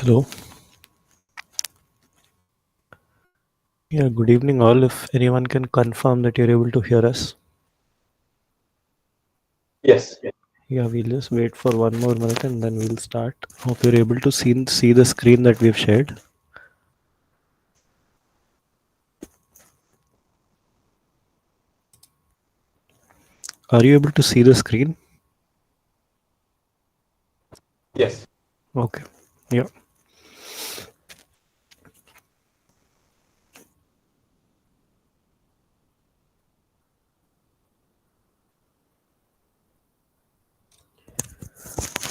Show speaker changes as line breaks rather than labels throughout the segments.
Hello. Yeah, good evening, all. If anyone can confirm that you're able to hear us.
Yes.
Yeah, we'll just wait for one more minute and then we'll start. Hope you're able to see the screen that we've shared. Are you able to see the screen?
Yes.
Okay. Yeah.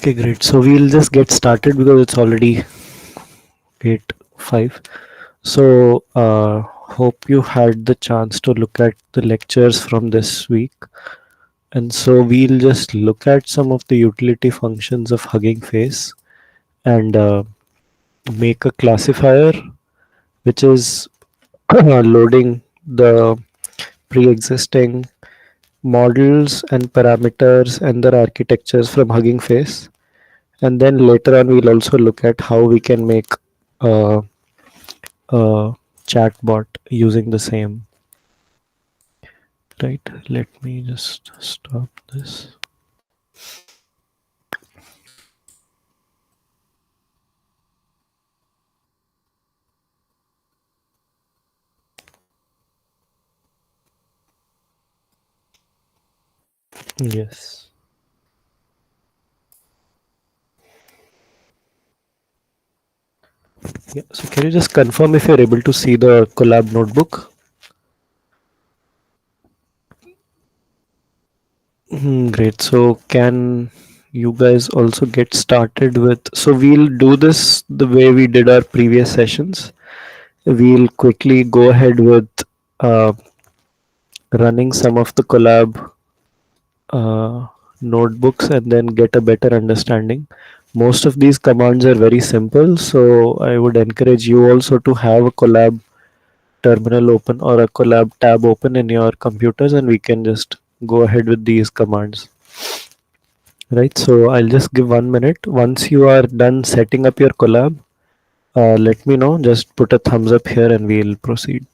Okay, great. So we'll just get started because it's already 8:05. So hope you had the chance to look at the lectures from this week. And so we'll just look at some of the utility functions of Hugging Face and make a classifier which is loading the pre-existing models and parameters and their architectures from Hugging Face. And then later on, we'll also look at how we can make a, a chatbot using the same. Right? Let me just stop this. Yes. Yeah. So can you just confirm if you're able to see the collab notebook? Great. So can you guys also get started with? So we'll do this the way we did our previous sessions. We'll quickly go ahead with uh, running some of the collab notebooks and then get a better understanding. Most of these commands are very simple, so I would encourage you also to have a collab terminal open or a collab tab open in your computers, and we can just go ahead with these commands. Right, so I'll just give 1 minute. Once you are done setting up your collab, let me know. Just put a thumbs up here and we'll proceed.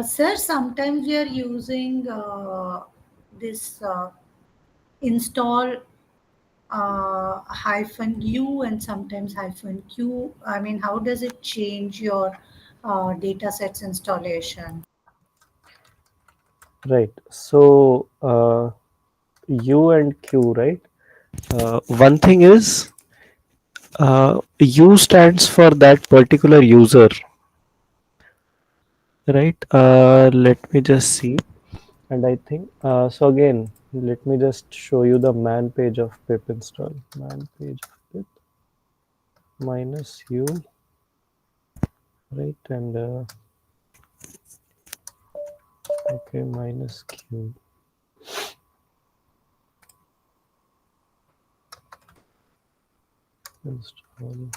Sir, sometimes we are using this install hyphen U and sometimes hyphen Q. I mean, how does it change your data sets installation?
Right, so U and Q, right? One thing is U stands for that particular user, right? Let me just see. And I think so. Again, let me just show you the man page of pip install. Man page of pip minus U, right? And okay, minus Q. Install.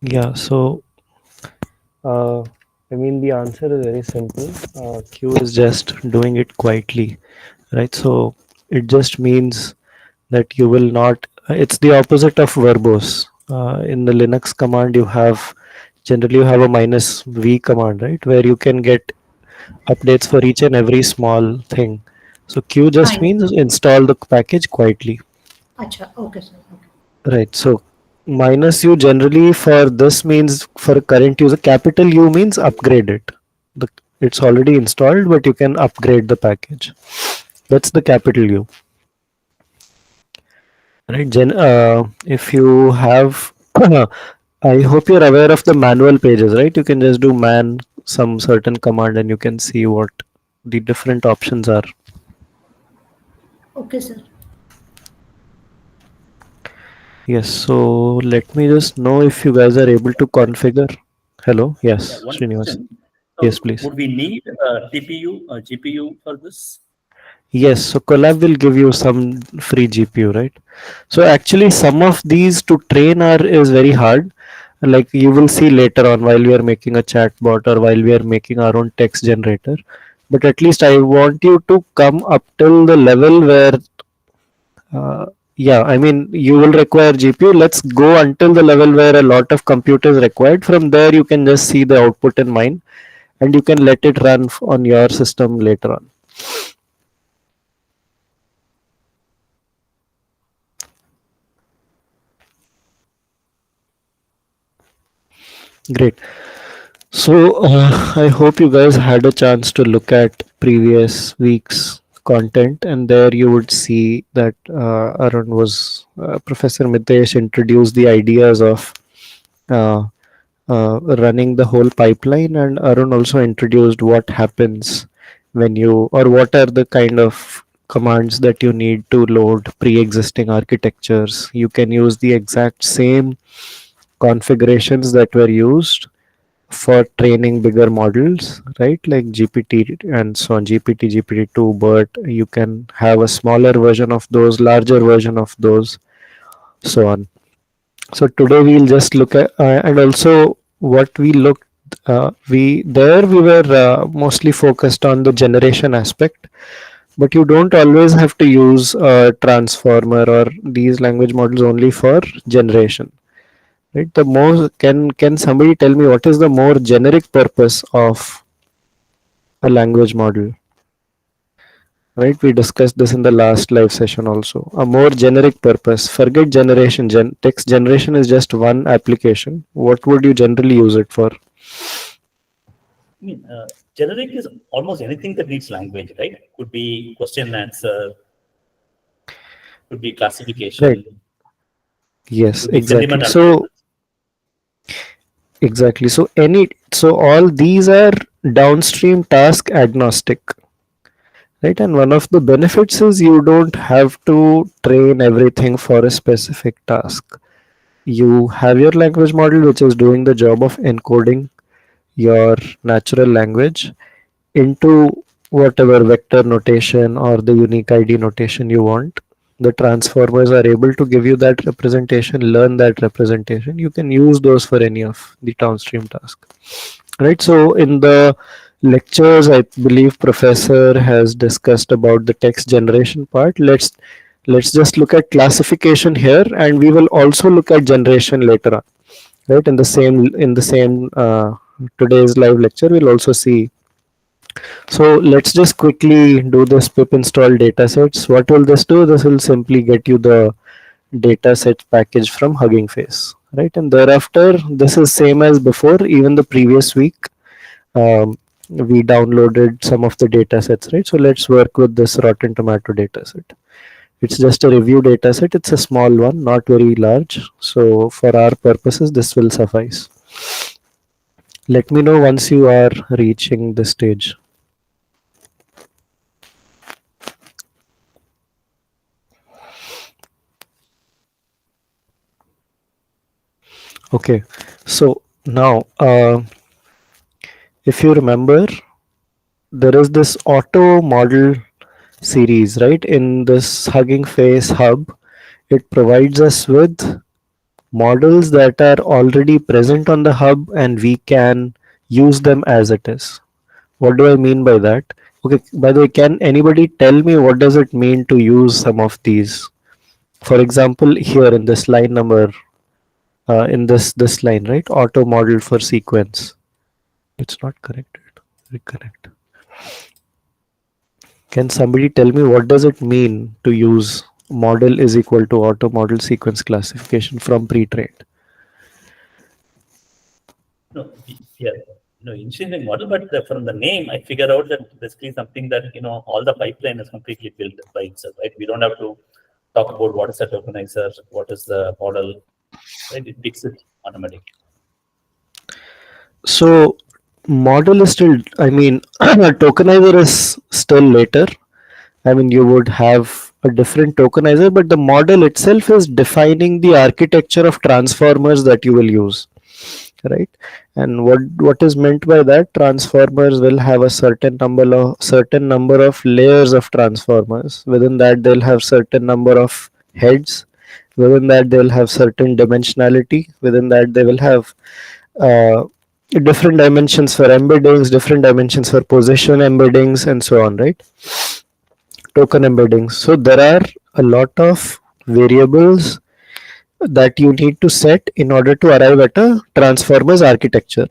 Yeah, so uh, I mean the answer is very simple. Q is just doing it quietly, right? So it just means that you will not. It's the opposite of verbose. In the Linux command, you have generally you have a minus V command, right, where you can get updates for each and every small thing. So Q just
Fine.
means install the package quietly.
Acha, okay, sir. Okay.
Right. So minus U generally for this means for current user, capital U means upgrade it. The, it's already installed, but you can upgrade the package. That's the capital U. Right. If you have, I hope you're aware of the manual pages, right? You can just do man some certain command and you can see what the different options are.
Okay, sir.
Yes. So let me just know if you guys are able to configure. Hello.
Yeah,
Yes,
one
Srinivas.
question.
Yes,
So
please.
would we need TPU, GPU for this?
Yes, so Collab will give you some free GPU, right? So actually, some of these to train are is very hard. like you will see later on while we are making a chatbot or while we are making our own text generator. But at least I want you to come up till the level where uh, yeah, I mean you will require GPU. Let's go until the level where a lot of compute is required. From there you can just see the output in mind and you can let it run on your system later on. Great. So I hope you guys had a chance to look at previous week's content, and there you would see that Arun was Professor Mitesh introduced the ideas of uh, running the whole pipeline, and Arun also introduced what happens when you, or what are the kind of commands that you need to load pre-existing architectures. You can use the exact same configurations that were used for training bigger models, right? Like GPT and so on, GPT, GPT-2, but you can have a smaller version of those, larger version of those, so on. So today we'll just look at, and also what we looked, we were mostly focused on the generation aspect, but you don't always have to use a transformer or these language models only for generation, right? The more, can somebody tell me what is the more generic purpose of a language model? Right, we discussed this in the last live session also. A more generic purpose. Forget generation. Text generation is just one application. What would you generally use it for?
I mean, generic is almost anything that needs language, right? Could be question and answer, could be
Right.
classification,
Yes,
could be
exactly.
sentiment
So
analysis.
exactly. So any, so all these are downstream task agnostic, right? And one of the benefits is you don't have to train everything for a specific task. You have your language model which is doing the job of encoding your natural language into whatever vector notation or the unique ID notation you want. The transformers are able to give you that representation, learn that representation. You can use those for any of the downstream task. Right. So in the lectures, I believe Professor has discussed about the text generation part. Let's just look at classification here, and we will also look at generation later on. Right. In the same today's live lecture, we'll also see. So let's just quickly do this pip install datasets. What will this do? This will simply get you the dataset package from Hugging Face, right? And thereafter, this is same as before. Even the previous week, we downloaded some of the datasets, right? So let's work with this Rotten Tomato dataset. It's just a review dataset. It's a small one, not very large. So for our purposes, this will suffice. Let me know once you are reaching this stage. Okay, so now if you remember, there is this auto model series, right? In this Hugging Face hub, it provides us with models that are already present on the hub and we can use them as it is. What do I mean by that? Okay, by the way, can anybody tell me what does it mean to use some of these? For example, here in this line number, in this line, right? Auto model for sequence. It's not corrected. Recorrect. Can somebody tell me what does it mean to use model is equal to auto model sequence classification from pre-trained?
No, yeah, no engineering model, but from the name, I figure out that basically something that all the pipeline is completely built by itself, right? We don't have to talk about what is the tokenizer, what is the model, right? It picks it automatically.
So model is still, I mean, tokenizer is still later. I mean, you would have a different tokenizer, but the model itself is defining the architecture of transformers that you will use, right? And what is meant by that? Transformers will have a certain number of layers of transformers. Within that, they'll have certain number of heads, Within that, they will have certain dimensionality. Within that, they will have uh, different dimensions for embeddings, different dimensions for position embeddings, and so on, right? Token embeddings. So there are a lot of variables that you need to set in order to arrive at a transformers architecture,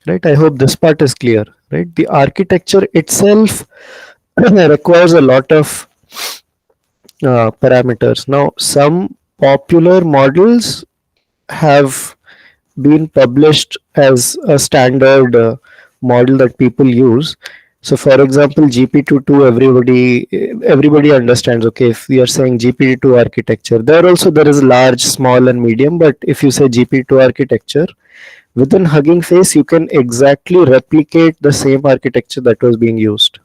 right? I hope this part is clear, right? The architecture itself requires a lot of parameters. Now, some popular models have been published as a standard model that people use. So, for example, GPT-2, everybody understands. Okay, if we are saying GPT-2 architecture, there is large, small, and medium. But if you say GPT-2 architecture within Hugging Face, you can exactly replicate the same architecture that was being used,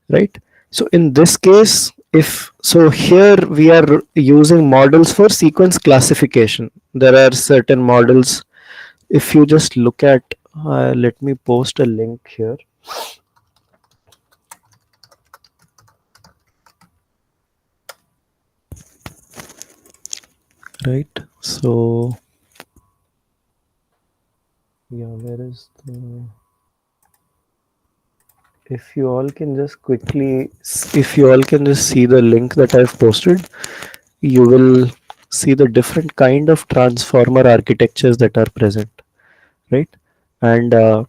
right? So in this case, if so, here we are using models for sequence classification. There are certain models. If you just look at, let me post a link here, right? So yeah, where is the, if you all can just quickly, if you all can just see the link that I've posted, you will see the different kind of transformer architectures that are present, right? And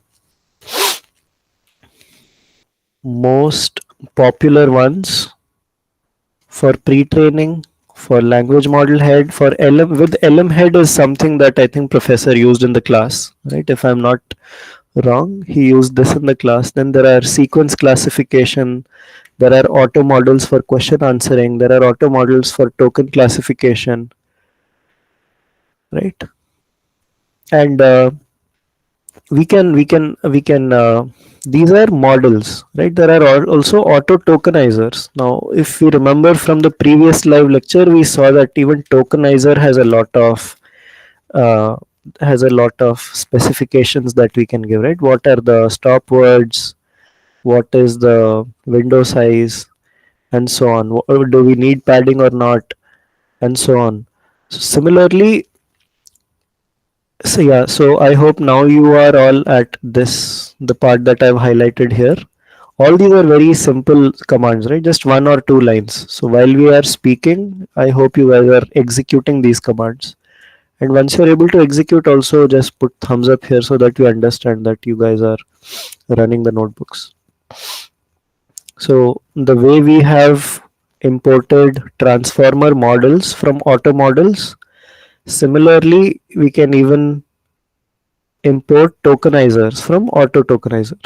most popular ones for pre-training, for language model head, for LM, with LM head is something that I think professor used in the class, right? If I'm not wrong, he used this in the class. Then there are sequence classification, there are auto models for question answering, there are auto models for token classification, right? And we can these are models, right? There are also auto tokenizers. Now if we remember from the previous live lecture, we saw that even tokenizer uh, has a lot of specifications that we can give, right? What are the stop words, what is the window size, and so on. Do we need padding or not, and so on. So similarly, so yeah, so I hope now you are all at this, the part that I've highlighted here. All these are very simple commands, right? Just one or two lines. So while we are speaking, I hope you guys are executing these commands. And once you're able to execute, also just put thumbs up here so that we understand that you guys are running the notebooks. So the way we have imported transformer models from auto models, similarly, we can even import tokenizers from auto tokenizer,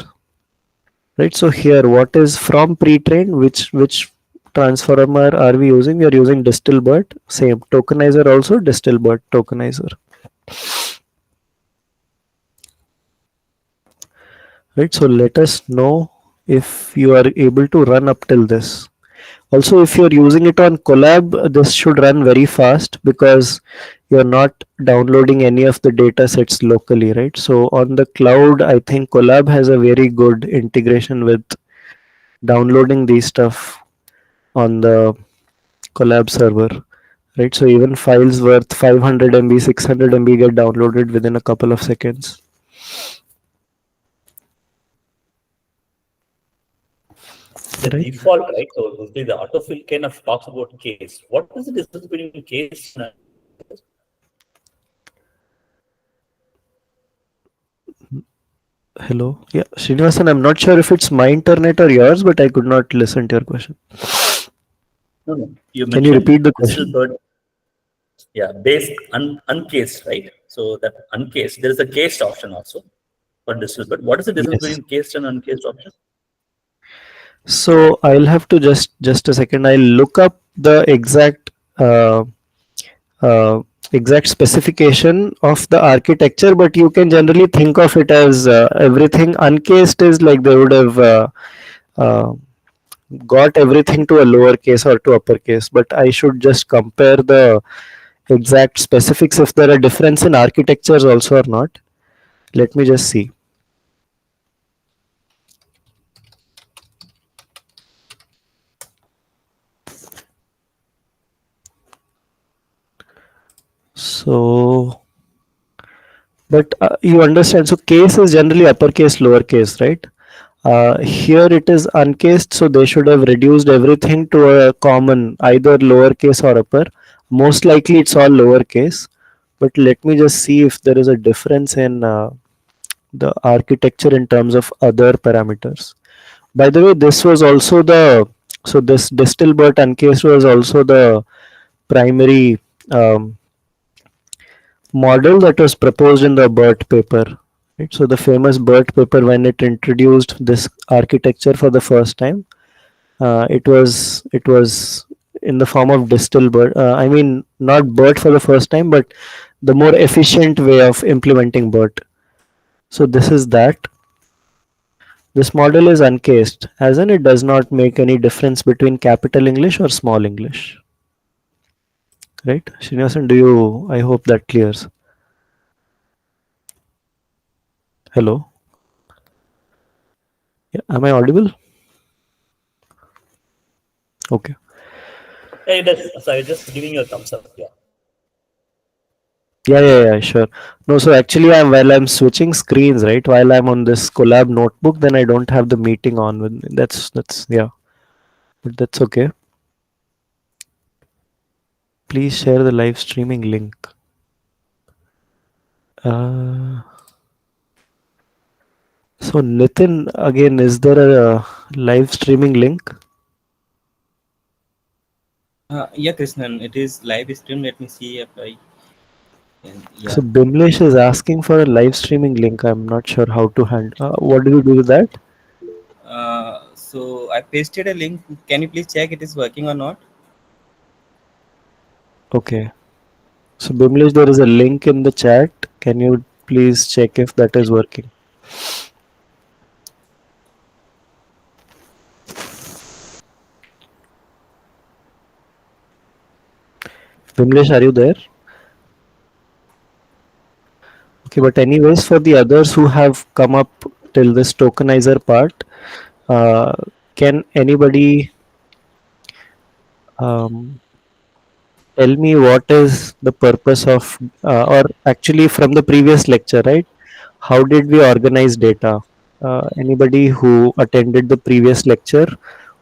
right? So here, what is from pre-trained, which transformer are we using? We are using Distilbert. Same tokenizer, also Distilbert tokenizer, right? So let us know if you are able to run up till this. Also, if you're using it on Collab, this should run very fast because you're not downloading any of the data sets locally, right? So on the cloud, I think Collab has a very good integration with downloading these stuff on the Collab server, right? So even files worth 500 MB, 600 MB get downloaded within a couple of seconds,
The
right?
default, right? So mostly the autofill kind of talks about case. What is the difference between case and
Hello. Yeah, Srinivasan, I'm not sure if it's my internet or yours, but I could not listen to your question.
no, no. You
Can you
mentioned
repeat the
digital
question?
bird, yeah, base uncased, right? So that uncased, there is a cased option also for digital bird. What is the difference
Yes.
between cased and uncased option?
So I'll have to just a second. I'll look up the uh, uh, exact specification of the architecture, but you can generally think of it as everything uncased is like they would have uh, got everything to a lower case or to uppercase. But I should just compare the exact specifics if there are difference in architectures also or not. Let me just see. So, but you understand. So case is generally uppercase, lowercase, right? Here it is uncased, so they should have reduced everything to a common either lowercase or upper. Most likely it's all lowercase. But let me just see if there is a difference in the architecture in terms of other parameters. By the way, this was also the, so this distal but uncased was also the primary um, model that was proposed in the Burt paper. Right? So the famous Burt paper, when it introduced this architecture for the first time, it was in the form of distal Burt. I mean, not Burt for the first time, but the more efficient way of implementing Burt. So this is that. This model is uncased, as in it does not make any difference between capital English or small English. Right? Srinivasan, do you, I hope that clears. Hello? Yeah, am I audible? Okay.
Hey, that's, so I'm just giving you a thumbs up. Yeah.
Yeah, sure. No, so actually, while I'm switching screens, right, while I'm on this collab notebook, then I don't have the meeting on with me. That's yeah, but that's okay. Please share the live streaming link. Uh, so Nitin, again, is there a live streaming link?
Yeah, Krishnan, it is live stream. Let me see if I can.
So
Yeah.
Bimlesh is asking for a live streaming link. I'm not sure how to handle. What do you do with that?
So I pasted a link. Can you please check it is working or not?
Okay. So Bimlesh, there is a link in the chat. Can you please check if that is working? Bimlesh, are you there? Okay, but anyways, for the others who have come up till this tokenizer part, uh, can anybody um, tell me what is the purpose of, or actually from the previous lecture, right? How did we organize data? Anybody who attended the previous lecture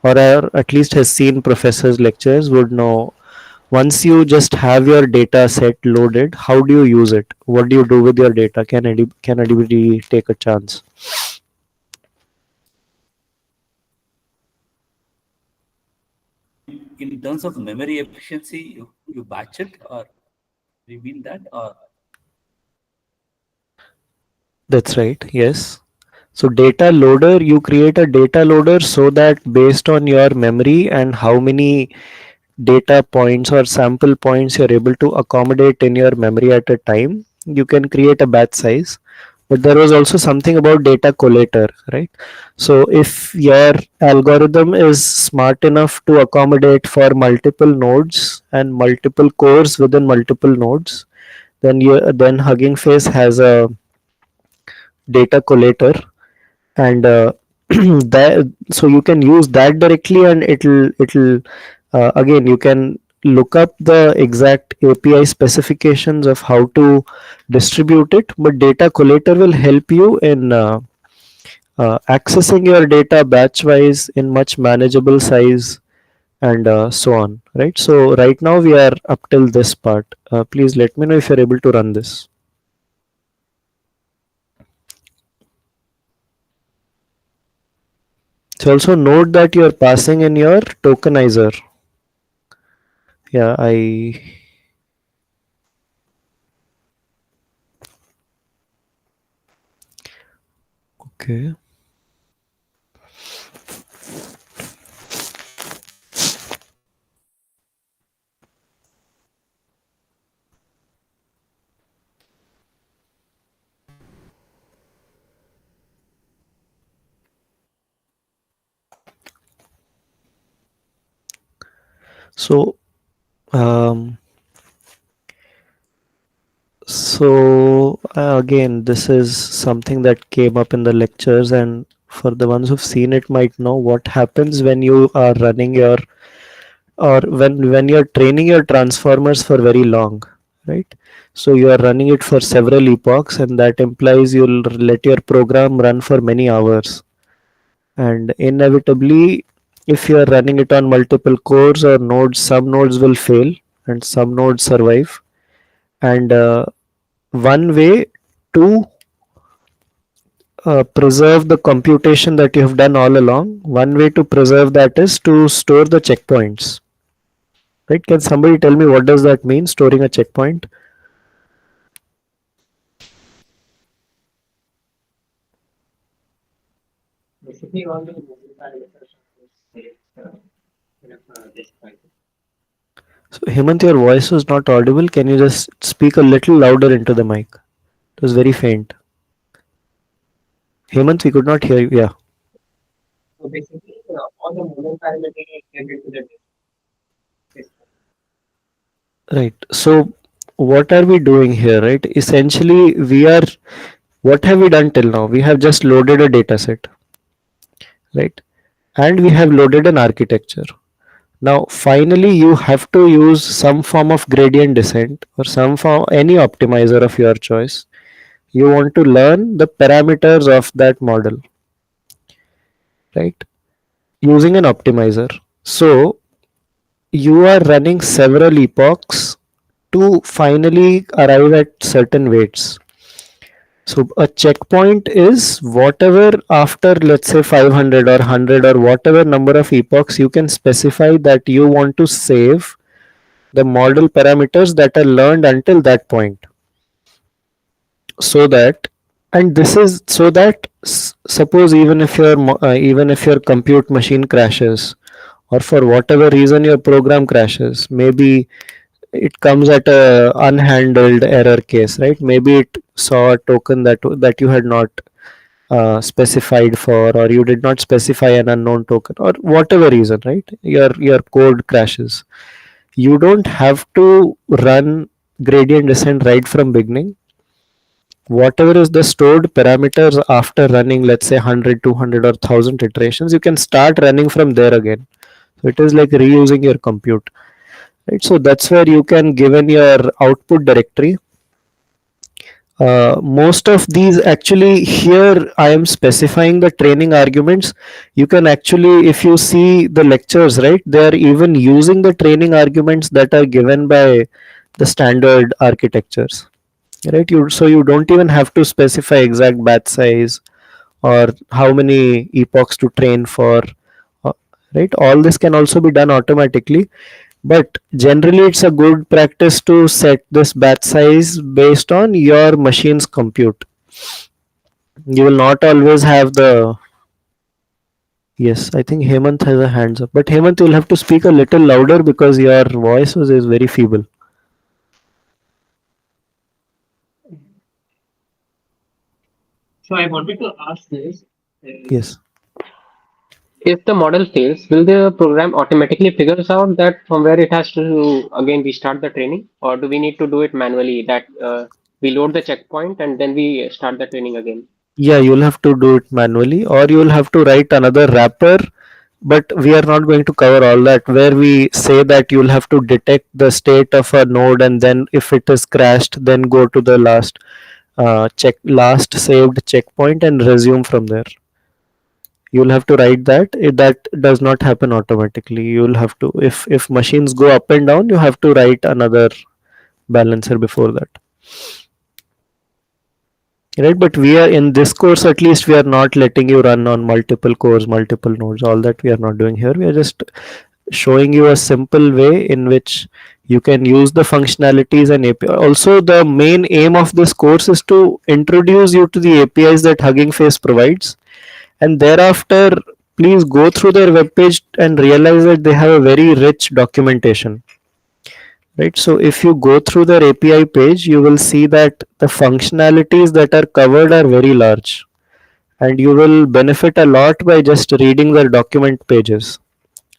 or at least has seen professor's lectures would know, once you just have your data set loaded, how do you use it? What do you do with your data? Can anybody take a chance?
In terms of memory efficiency, you batch it, or you mean that, or
That's right. Yes. So data loader, you create a data loader so that based on your memory and how many data points or sample points you're able to accommodate in your memory at a time, you can create a batch size. But there was also something about data collator, right? So if your algorithm is smart enough to accommodate for multiple nodes and multiple cores within multiple nodes, then Hugging Face has a data collator, and that, so you can use that directly, and it'll again, you can look up the exact API specifications of how to distribute it, but data collator will help you in accessing your data batch wise in much manageable size, and so on, right? So right now we are up till this part. Please let me know if you're able to run this. So also note that you're passing in your tokenizer. Yeah, okay. So um, again, this is something that came up in the lectures, and for the ones who've seen it might know what happens when you are running your, or when you're training your transformers for very long, right? So you are running it for several epochs, and that implies you'll let your program run for many hours. And inevitably, if you are running it on multiple cores or nodes, some nodes will fail and some nodes survive. And one way to preserve the computation that you have done all along, one way to preserve that is to store the checkpoints. Right? Can somebody tell me what does that mean, storing a checkpoint?
Basically, all the moving parameters are saved in a disk file.
So Hemant, your voice was not audible. Can you just speak a little louder into the mic? It was very faint. Hemant, we could not hear you. Yeah.
So basically, all the moving parameters are saved into the disk file.
Right. So what are we doing here, right? Essentially, what have we done till now? We have just loaded a data set, right? And we have loaded an architecture. Now, finally, you have to use some form of gradient descent or some form, any optimizer of your choice. You want to learn the parameters of that model, right? Using an optimizer. So, you are running several epochs to finally arrive at certain weights. So a checkpoint is whatever after, let's say, 500 or 100 or whatever number of epochs, you can specify that you want to save the model parameters that are learned until that point. So that, and this is so that suppose even if your compute machine crashes, or for whatever reason your program crashes, maybe it comes at a unhandled error case, right? Maybe it saw a token that you had not specified for, or you did not specify an unknown token, or whatever reason, right? Your code crashes. You don't have to run gradient descent right from beginning. Whatever is the stored parameters after running, let's say 100, 200 or 1000 iterations, you can start running from there again. So it is like reusing your compute, right? So that's where you can given your output directory. Most of these actually, here I am specifying the training arguments. You can actually, if you see the lectures, right, they are even using the training arguments that are given by the standard architectures, right? So you don't even have to specify exact batch size or how many epochs to train for, uh, right? All this can also be done automatically, but generally it's a good practice to set this batch size based on your machine's compute. You will not always have the, yes, I think Hemant has a hands up, but Hemant, you'll have to speak a little louder because your voice is very feeble.
So I wanted to ask this.
Yes.
If the model fails, will the program automatically figures out that from where it has to again restart the training, or do we need to do it manually? That we load the checkpoint and then we start the training again.
Yeah, you'll have to do it manually, or you'll have to write another wrapper, but we are not going to cover all that, where we say that you'll have to detect the state of a node, and then if it is crashed, then go to the last saved checkpoint and resume from there. You'll have to write that. That does not happen automatically. You'll have to, if machines go up and down, you have to write another balancer before that, right? But we are in this course, at least we are not letting you run on multiple cores, multiple nodes. All that we are not doing here. We are just showing you a simple way in which you can use the functionalities and API. Also, the main aim of this course is to introduce you to the APIs that Hugging Face provides, and thereafter please go through their webpage and realize that they have a very rich documentation, right? So if you go through their API page, you will see that the functionalities that are covered are very large, and you will benefit a lot by just reading their document pages,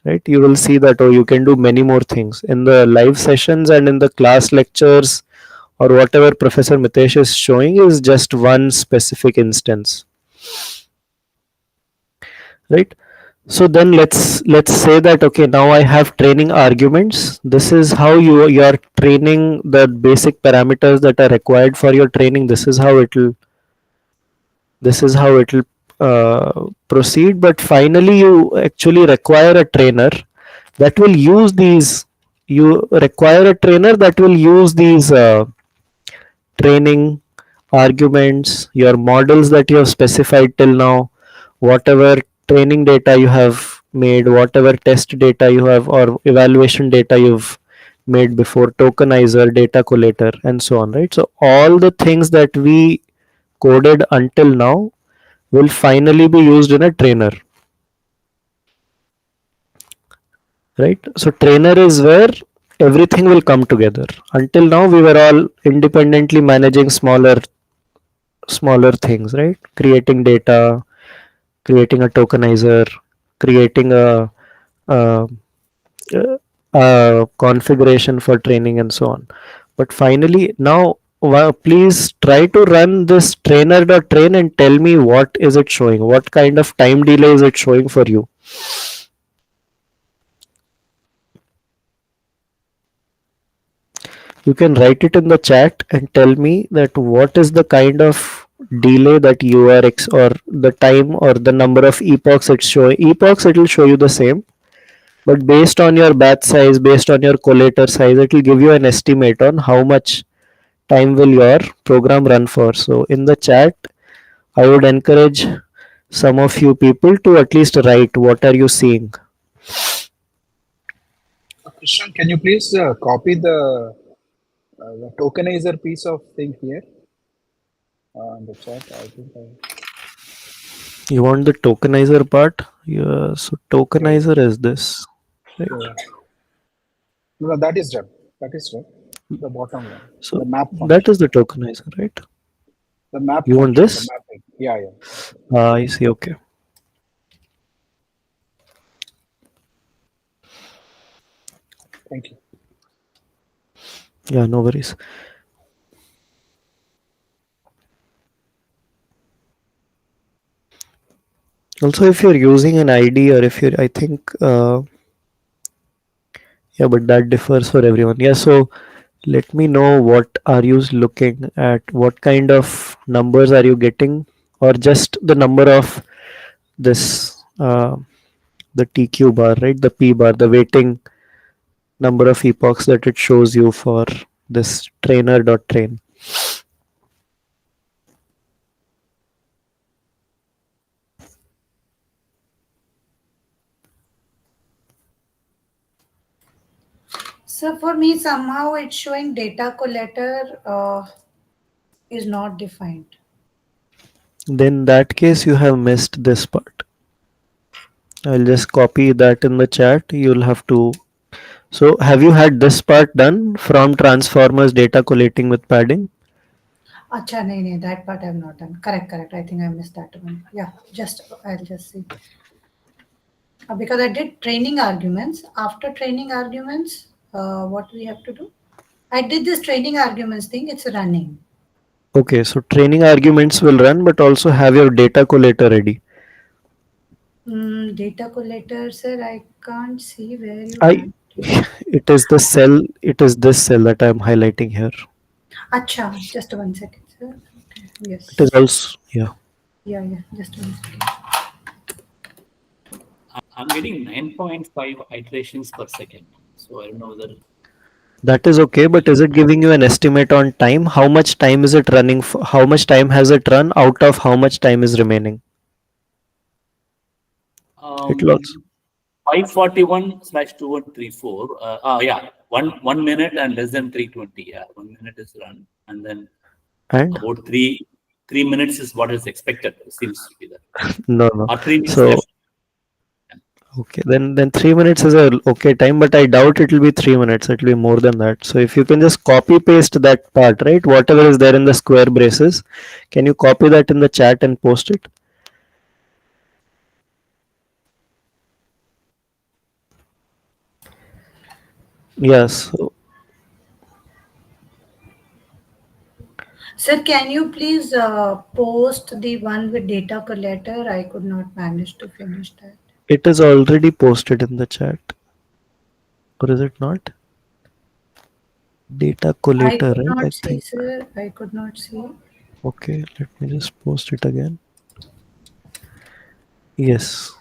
right? You will see that, oh, you can do many more things in the live sessions, and in the class lectures or whatever Professor Mitesh is showing is just one specific instance, right? So then let's say that okay, now I have training arguments. This is how you're training the basic parameters that are required for your training. This is how it'll proceed. But finally, you actually require a trainer that will use these. You require a trainer that will use these training arguments, your models that you have specified till now, whatever training data you have made, whatever test data you have or evaluation data you've made before, tokenizer, data collator, and so on, right? So all the things that we coded until now will finally be used in a trainer, right? So trainer is where everything will come together. Until now we were all independently managing smaller things, right? Creating data, creating a tokenizer, creating a, configuration for training and so on. But finally now, please try to run this trainer.train and tell me what is it showing, what kind of time delay is it showing for you. You can write it in the chat and tell me that what is the kind of delay that you are or the time or the number of epochs it's showing. Epochs it will show you the same, but based on your batch size, based on your collator size, it will give you an estimate on how much time will your program run for. So in the chat I would encourage some of you people to at least write what are you seeing.
Krishnan, can you please copy the tokenizer piece of thing here in the chat? I think
You want the tokenizer part? Yeah, so
okay.
tokenizer is this, right?
No, that is done. That is done. The bottom one,
So
the map
that
function.
is the tokenizer, right?
The map
You want
function, the
this?
mapping. Yeah, yeah.
I see. Okay.
Thank you.
Yeah, no worries. Also, if you're using an ID or if you're, I think, yeah, but that differs for everyone. Yeah, so let me know what are you looking at, what kind of numbers are you getting, or just the number of this, the TQ bar, right? The P bar, the waiting number of epochs that it shows you for this trainer.train.
So for me, somehow it's showing data collator is not defined.
Then in that case, you have missed this part. I'll just copy that in the chat. You'll have to. So, have you had this part done from transformers data collating with padding?
Acha, nahi, that part I have not done. Correct, correct. I think I missed that one. Yeah, I'll just see. Because I did training arguments. After training arguments, what do we have to do? I did this training arguments thing. It's running.
Okay, so training arguments will run, but also have your data collator ready.
Data collator, sir. I can't see where you
I,
have.
it is the cell. It is this cell that I am highlighting here.
Acha, just 1 second, sir. Okay.
It is
Yes.
also, yeah.
Yeah. Just 1 second.
I'm getting 9.5 iterations per second. So I don't know whether
That is okay, but is it giving you an estimate on time? How much time is it running for? How much time has it run out of how much time is remaining? It will also.
541/2134. Yeah, one minute and less than 320. Yeah, 1 minute is run, and then
And
about three minutes is what is expected. Seems to be that.
no.
Or 3 minutes
So
left.
okay, then 3 minutes is a okay time, but I doubt it will be 3 minutes. It will be more than that. So if you can just copy paste that part, right? Whatever is there in the square braces, can you copy that in the chat and post it? Yes.
Sir, can you please post the one with data collator? I could not manage to finish that.
It is already posted in the chat, or is it not? Data
I
collator,
could
right? I
not see,
think.
sir. I could not see.
Okay, let me just post it again. Yes.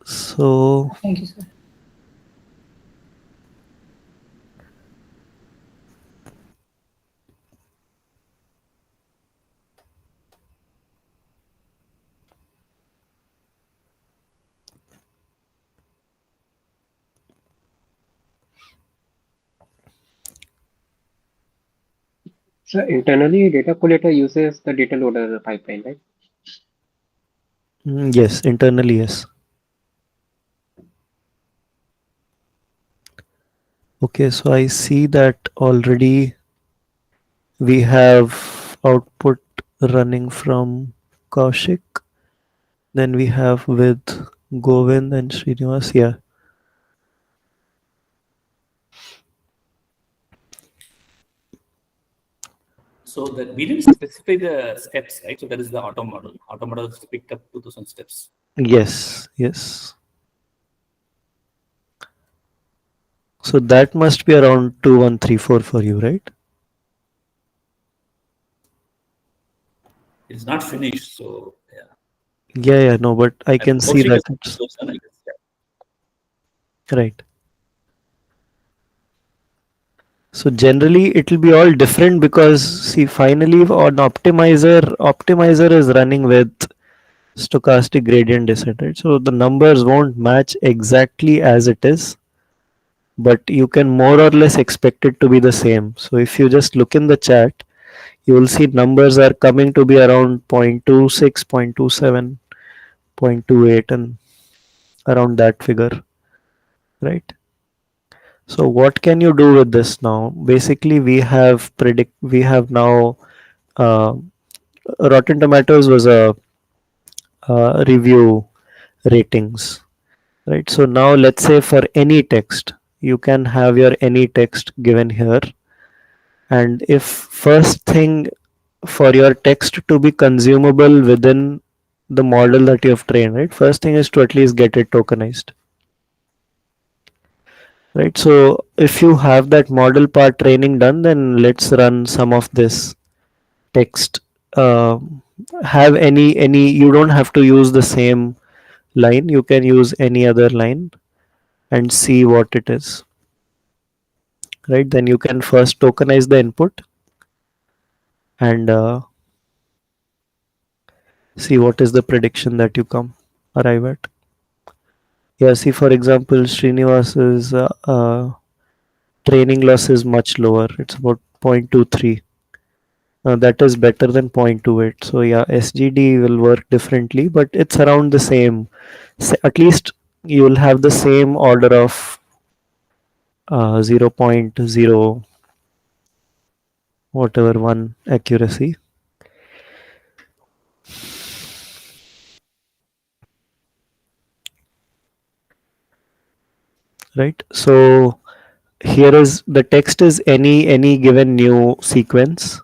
So
Thank you, sir.
So internally, data collator uses the data loader pipeline, right?
yes, internally yes. Okay, so I see that already we have output running from Kaushik. Then we have with Govind and Srinivas. Yeah.
So that we didn't specify the steps, right? So that is the auto model. Auto model is picked up 2000 steps.
Yes. Yes. So that must be around 2134 for you, right?
It's not finished. So yeah.
Yeah, yeah, no, but I
And
can see
Kaushik
that
has
it's
2000, I guess. Yeah.
right. So generally it will be all different because see finally on optimizer is running with stochastic gradient descent, right? So the numbers won't match exactly as it is, but you can more or less expect it to be the same. So if you just look in the chat, you will see numbers are coming to be around 0.26, 0.27, 0.28 and around that figure, right? So what can you do with this now? Basically, we have now uh, Rotten Tomatoes was a review ratings, right? So now let's say for any text, you can have your any text given here, and if first thing for your text to be consumable within the model that you have trained, right? First thing is to at least get it tokenized, right? So if you have that model part training done, then let's run some of this text. uh, have any you don't have to use the same line, you can use any other line and see what it is, right? Then you can first tokenize the input and see what is the prediction that you come arrive at. Yeah, see for example Srinivas's training loss is much lower, it's about 0.23. That is better than 0.28. So yeah, SGD will work differently, but it's around the same. At least you will have the same order of 0.0 whatever one accuracy, right? So here is the text is any given new sequence.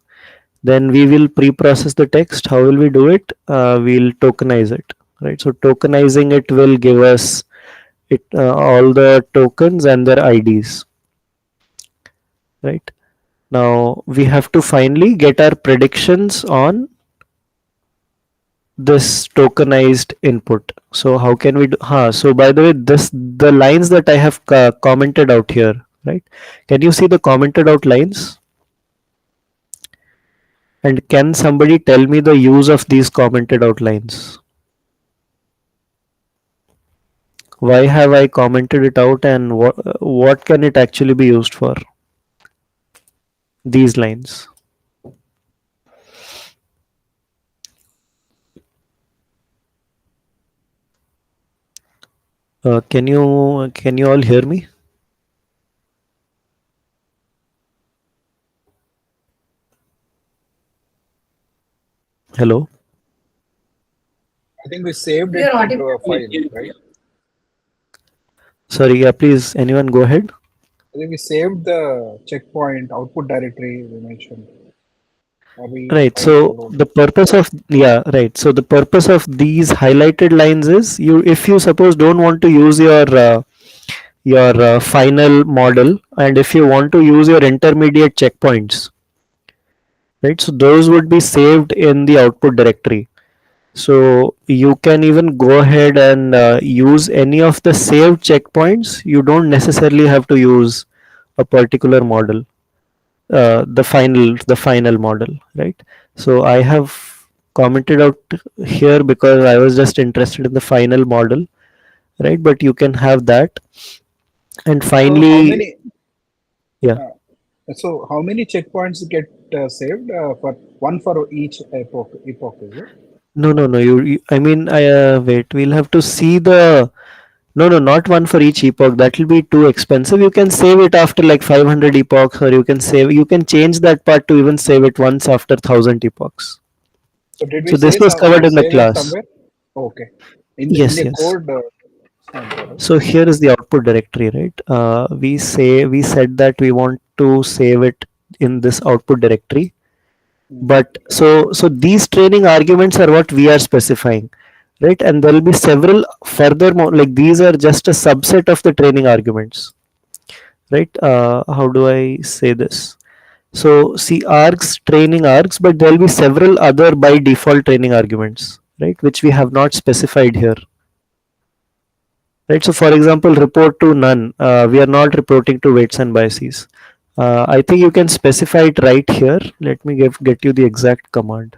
Then we will pre-process the text. How will we do it? We'll tokenize it, right? So tokenizing it will give us it all the tokens and their IDs, right? Now we have to finally get our predictions on this tokenized input. So how can we do? So by the way, this the lines that I have commented out here, right? Can you see the commented out lines? And can somebody tell me the use of these commented out lines? Why have I commented it out, and what can it actually be used for? These lines. Can you all hear me? Hello.
I think we saved it
You're
into
audible.
a file, right?
Sorry. Yeah. Please. Anyone go ahead.
I think we saved the checkpoint output directory we mentioned. Are we
Right.
trying to
So
load
the
it?
purpose of, yeah, right. So the purpose of these highlighted lines is, you, if you suppose don't want to use your final model, and if you want to use your intermediate checkpoints, right? So those would be saved in the output directory. So you can even go ahead and use any of the saved checkpoints. You don't necessarily have to use a particular model, the final model, right? So I have commented out here because I was just interested in the final model, right? But you can have that. And
So how
finally,
many?
yeah.
Uh, so how many checkpoints get saved for one for each epoch, is it?
No, no, no. You I mean, I wait. We'll have to see the. No, no, not one for each epoch. That will be too expensive. You can save it after like 500 epochs, or you can save. You can change that part to even save it once after 1000 epochs.
So did we
So this
say
was covered in the
save it
class.
somewhere? Okay. In
Yes,
the
yes.
code, it's not there, right?
So here is the output directory, right? We said that we want to save it in this output directory.
Mhm.
But so these training arguments are what we are specifying, right? And there will be several further more, like these are just a subset of the training arguments, right? How do I say this? So see args, training args, but there will be several other by default training arguments, right? Which we have not specified here, right? So for example, report to none. We are not reporting to weights and biases. I think you can specify it right here. Let me get you the exact command.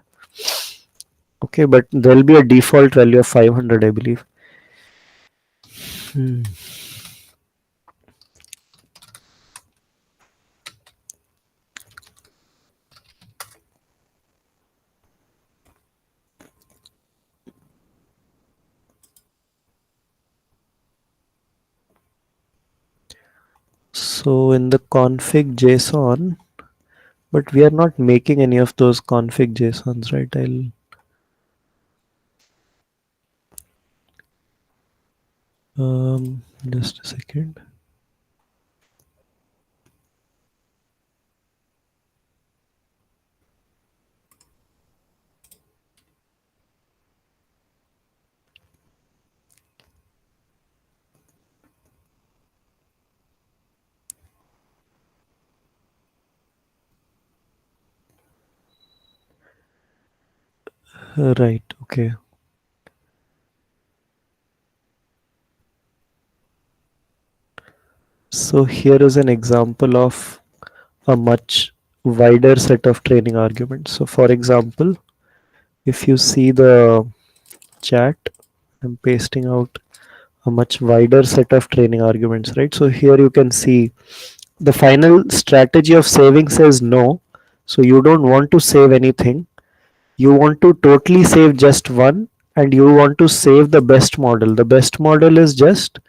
Okay, but there will be a default value of 500, I believe. Hmm. So in the config JSON, but we are not making any of those config JSONs, right? Just a second. Right, okay. So here is an example of a much wider set of training arguments. So for example, if you see the chat, I'm pasting out a much wider set of training arguments, right? So here you can see the final strategy of saving says no. So you don't want to save anything. You want to totally save just one, and you want to save the best model. The best model is just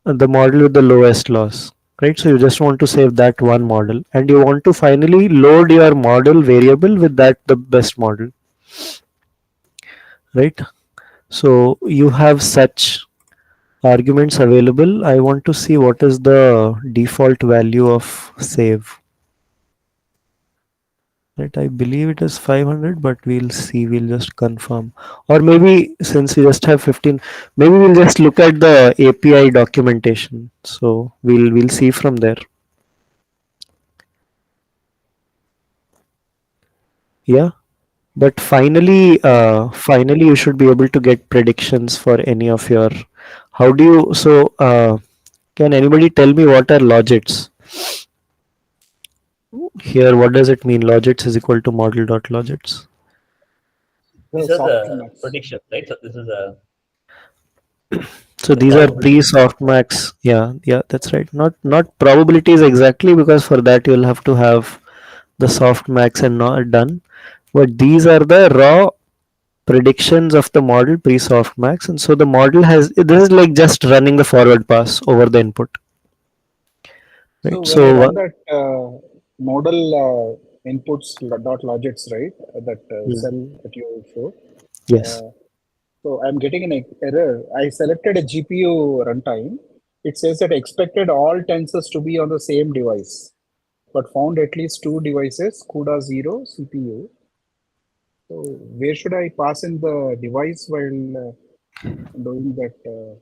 the model with the lowest loss, right? So you just want to save that one model, and you want to finally load your model variable with that the best model, right? So you have such arguments available. I want to see what is the default value of save, right? I believe it is 500, but we'll see. We'll just confirm, or maybe since we just have 15, maybe we'll just look at the API documentation. So we'll see from there. Yeah. But finally you should be able to get predictions for any of your. How do you, so can anybody tell me what are logits here? What does it mean? Logits is equal to model dot logits.
These
The
are
soft
the
max.
predictions, right? So this is a
So
the
these are pre
probability.
softmax. Yeah, yeah, that's right. Not probabilities exactly, because for that you'll have to have the softmax and not done. But these are the raw predictions of the model pre softmax, and so the model has, this is like just running the forward pass over the input,
So
right?
when I
So
run that model inputs dot logits, right? That
hmm,
cell that you showed.
yes.
Uh, so I'm getting an error. I selected a GPU runtime. It says that expected all tensors to be on the same device, but found at least two devices, CUDA 0 CPU. So where should I pass in the device while doing that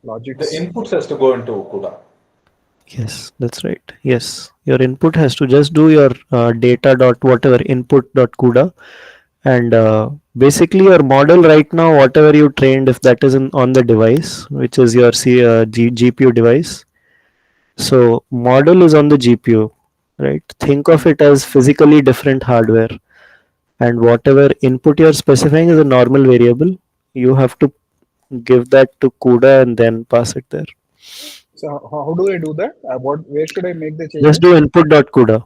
logic?
The inputs has to go into CUDA.
Yes, that's right. Yes, your input has to just do your data dot whatever input dot CUDA, and basically your model right now, whatever you trained, if that is on the device, which is your GPU device. So model is on the GPU, right? Think of it as physically different hardware, and whatever input you're specifying is a normal variable. You have to give that to CUDA and then pass it there.
So how do I do that? Where should I make the
Just
changes?
do input dot CUDA.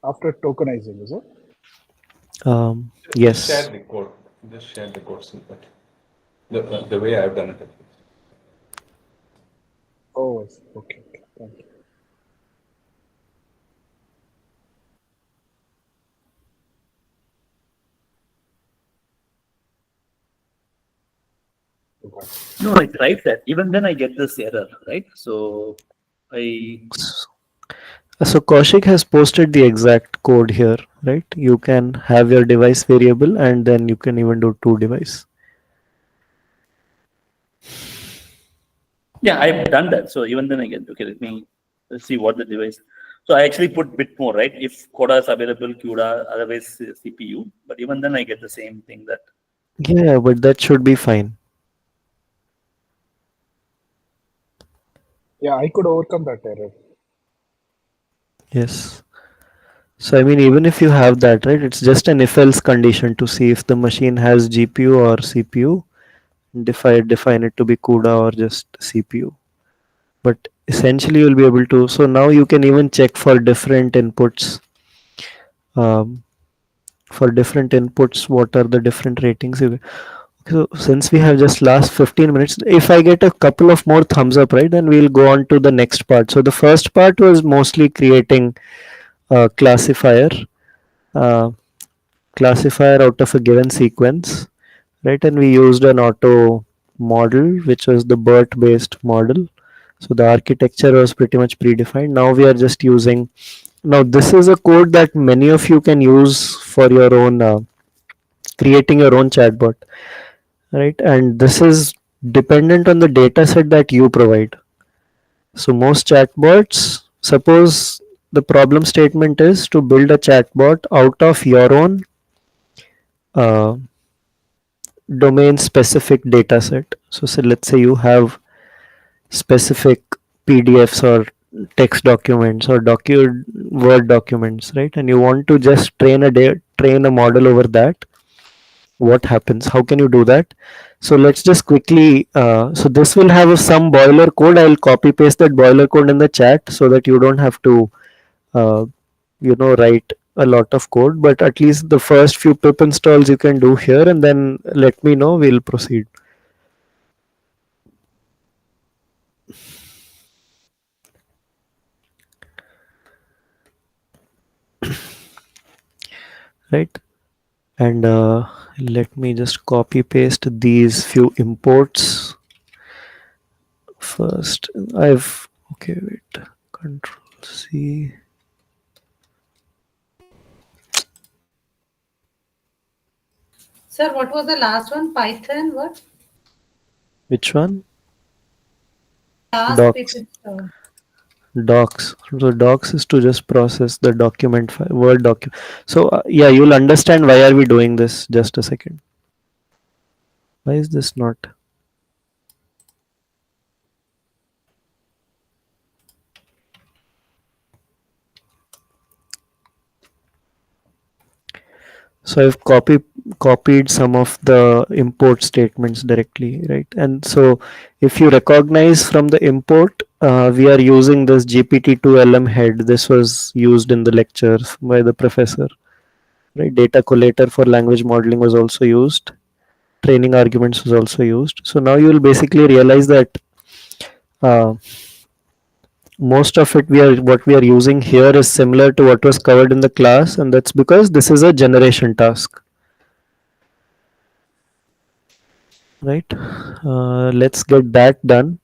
After tokenizing, is it?
Just share
Yes.
the code. Just share the code snippet. The way I've done it. At least.
Oh, I see. Okay. Thank you.
No, I tried that. Even then, I get this error, right? So I
So Kaushik has posted the exact code here, right? You can have your device variable and then you can even do two device.
Yeah, I've done that. So even then I get, okay, let's see what the device. So I actually put bit more, right? If CUDA is available, CUDA, otherwise CPU. But even then I get the same thing that.
Yeah, but that should be fine.
Yeah, I could overcome that error.
Yes. So I mean, even if you have that, right, it's just an if-else condition to see if the machine has GPU or CPU. Define it to be CUDA or just CPU. But essentially, you'll be able to. So now you can even check for different inputs. Um, for different inputs, what are the different ratings? So since we have just last 15 minutes, if I get a couple of more thumbs up, right, then we'll go on to the next part. So the first part was mostly creating a uh, classifier out of a given sequence, right? And we used an auto model, which was the BERT based model. So the architecture was pretty much predefined. Now we are just using. Now this is a code that many of you can use for your own creating your own chatbot, right? And this is dependent on the data set that you provide. So most chatbots, suppose the problem statement is to build a chatbot out of your own uh, domain specific data set. So let's say you have specific PDFs or text documents or word documents, right? And you want to just train a model over that. What happens? How can you do that? So let's just quickly so this will have some boiler code. I'll copy paste that boiler code in the chat so that you don't have to uh, write a lot of code, but at least the first few pip installs you can do here, and then let me know, we'll proceed. Right, and let me just copy paste these few imports first. I've okay, wait, control C.
Sir, what was the last one? Python, what?
Which one?
Last
Docs.
paper.
Docs. So docs is to just process the document file, Word document. So yeah, you'll understand why are we doing this. Just a second. Why is this not? So I've copied some of the import statements directly, right? And so if you recognize from the import, we are using this GPT-2 LM head. This was used in the lectures by the professor, right? Data collator for language modeling was also used. Training arguments was also used. So now you will basically realize that uh, most of it what we are using here is similar to what was covered in the class, and that's because this is a generation task. Right, let's get that done,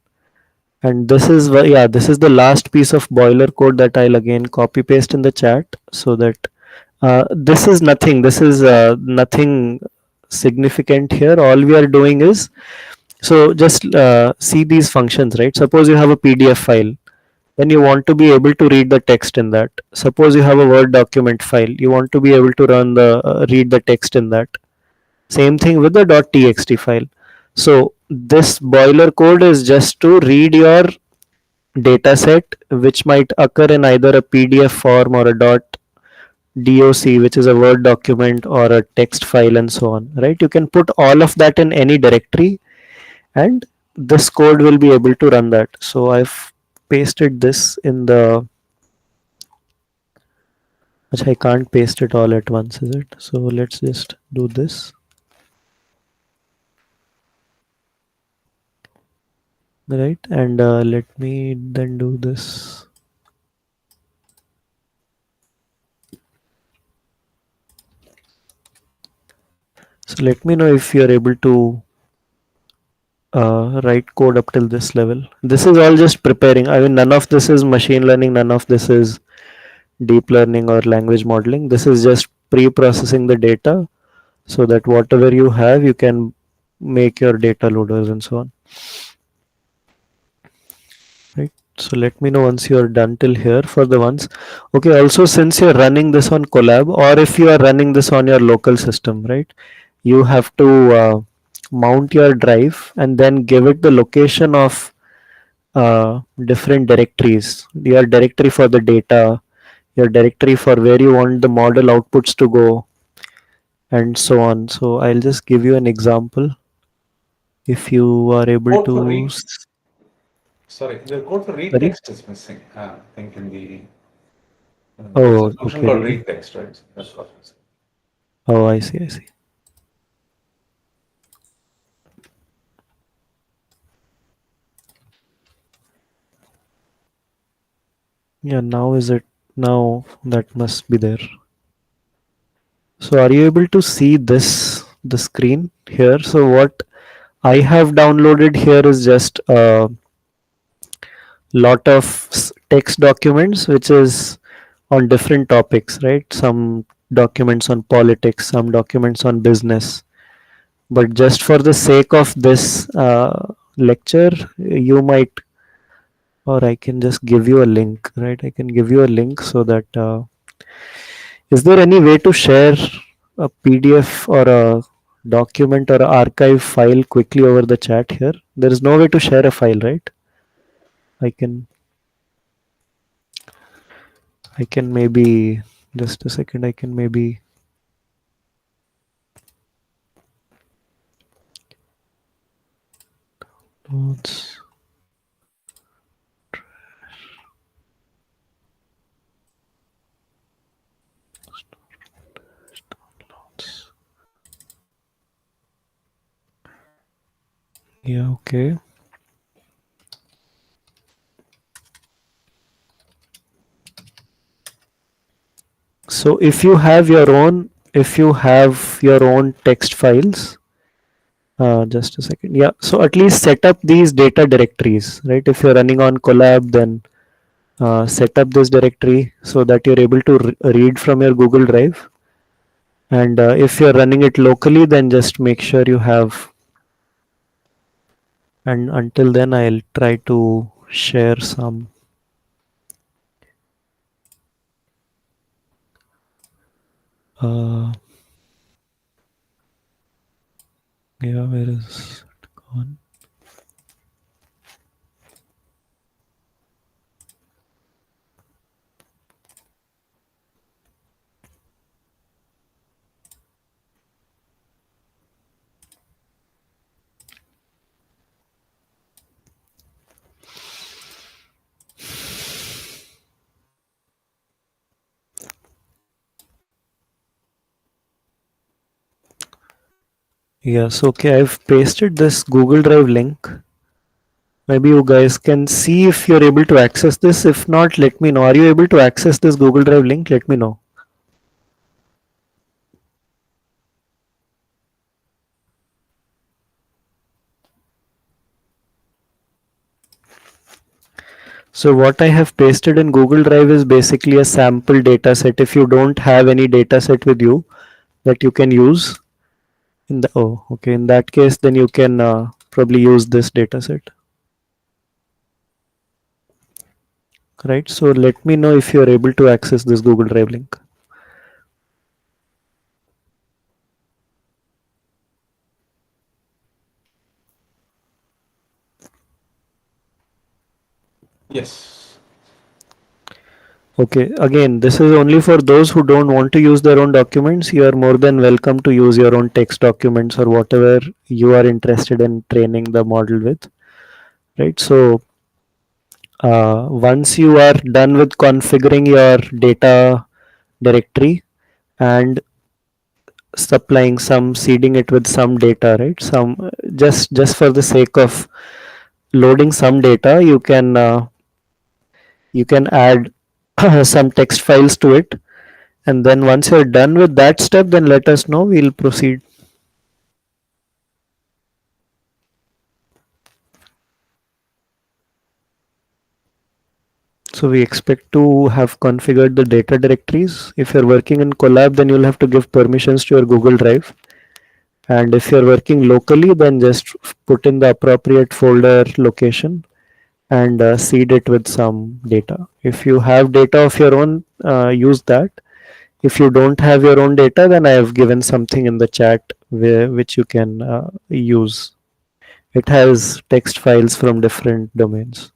And this is yeah, this is the last piece of boiler code that I'll again copy paste in the chat, so that this is nothing, this is nothing significant here. All we are doing is, so just see these functions, right? Suppose you have a PDF file, then you want to be able to read the text in that. Suppose you have a Word document file, you want to be able to read the text in that. Same thing with the .txt file. So this boiler code is just to read your data set, which might occur in either a PDF form or a .doc, which is a Word document, or a text file, and so on, right? You can put all of that in any directory, and this code will be able to run that. So I've pasted this in the, which I can't paste it all at once, is it? So let's just do this, right? And let me then do this. So let me know if you're able to write code up till this level. This is all just preparing. I mean, none of this is machine learning, none of this is deep learning or language modeling. This is just pre-processing the data, so that whatever you have, you can make your data loaders and so on. Right. So let me know once you are done till here for the ones. Okay. Also, since you're running this on Collab, or if you are running this on your local system, right, you have to mount your drive and then give it the location of different directories. Your directory for the data, your directory for where you want the model outputs to go, and so on. So I'll just give you an example. If you are able
Code for
to,
read. Sorry, the code for read
sorry.
text is missing. I think in the there's a
Oh,
function called
okay.
read text, right? That's what it is.
Oh, I see. I see. Yeah. Now is it? Now that must be there. So are you able to see this, the screen here? So what I have downloaded here is just a lot of text documents, which is on different topics, right? Some documents on politics, some documents on business. But just for the sake of this lecture, you might, or I can just give you a link, right? I can give you a link, so that is there any way to share a PDF or a document or a archive file quickly over the chat here? There is no way to share a file, right? I can maybe, just a second, I can maybe, notes, notes. Yeah, okay. So if you have your own text files, just a second. Yeah, so at least set up these data directories, right? If you're running on Collab, then set up this directory so that you're able to read from your Google Drive. And if you're running it locally, then just make sure you have. And until then, I'll try to share some. Uh, yeah, where is it gone? Yes, okay, I've pasted this Google Drive link. Maybe you guys can see if you're able to access this. If not, let me know. Are you able to access this Google Drive link? Let me know. So what I have pasted in Google Drive is basically a sample data set. If you don't have any data set with you that you can use in the, oh, okay, in that case, then you can probably use this data set, right? So let me know if you are able to access this Google Drive link.
Yes.
Okay, again, this is only for those who don't want to use their own documents. You are more than welcome to use your own text documents or whatever you are interested in training the model with, right? So once you are done with configuring your data directory and supplying some seeding it with some data, right? Some just for the sake of loading some data, you can add some text files to it, and then once you're done with that step, then let us know, we'll proceed. So we expect to have configured the data directories. If you're working in Collab, then you'll have to give permissions to your Google Drive. And if you're working locally, then just put in the appropriate folder location and seed it with some data. If you have data of your own, use that. If you don't have your own data, then I have given something in the chat which you can use. It has text files from different domains.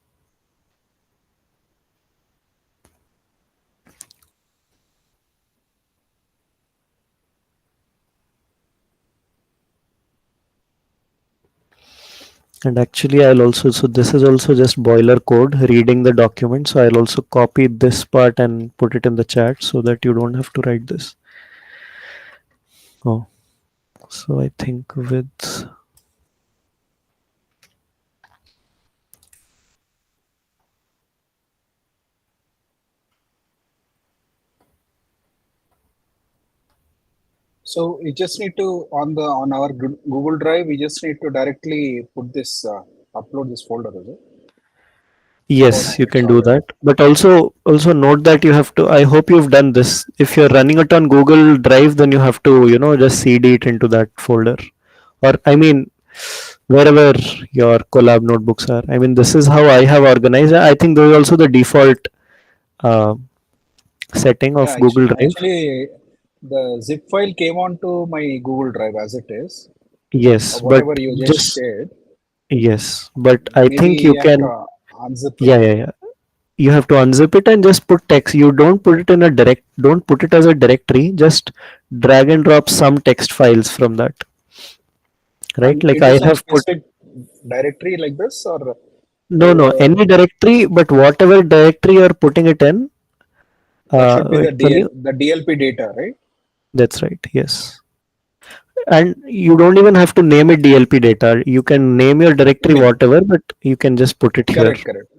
And actually I'll also, so this is also just boiler code reading the document. So I'll also copy this part and put it in the chat so that you don't have to write this. Oh, so I think with
So we just need to on our Google Drive. We just need to directly put this upload this folder, is it?
yes, you
It's
can do
already.
that. But also note that you have to, I hope you've done this. If you're running it on Google Drive, then you have to, just cd it into that folder. Or I mean wherever your collab notebooks are. I mean, this is how I have organized. I think there is also the default uh, setting
Yeah,
of Google Drive.
actually, the zip file came onto my Google Drive as it is.
Yes, but
Whatever you just
just
shared,
yes, but I
maybe
think you
you have
can.
to unzip it.
Yeah. You have to unzip it and just put text. You don't put it in a direct. Don't put it as a directory. Just drag and drop some text files from that. Right?
And
Like
into
I
some
have put.
specific directory like this, or
No, any directory, but whatever directory you're putting it in.
that should be the
Can you?
the DLP data, right?
That's right. Yes. And you don't even have to name it DLP data. You can name your
I
directory
mean,
whatever, but you can just put it here.
correct.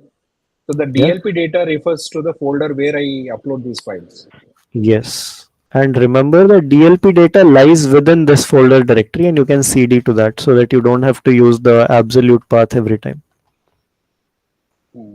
So the
Yeah.
DLP data refers to the folder where I upload these files.
Yes. And remember that DLP data lies within this folder directory and you can cd to that so that you don't have to use the absolute path every time.
Hmm.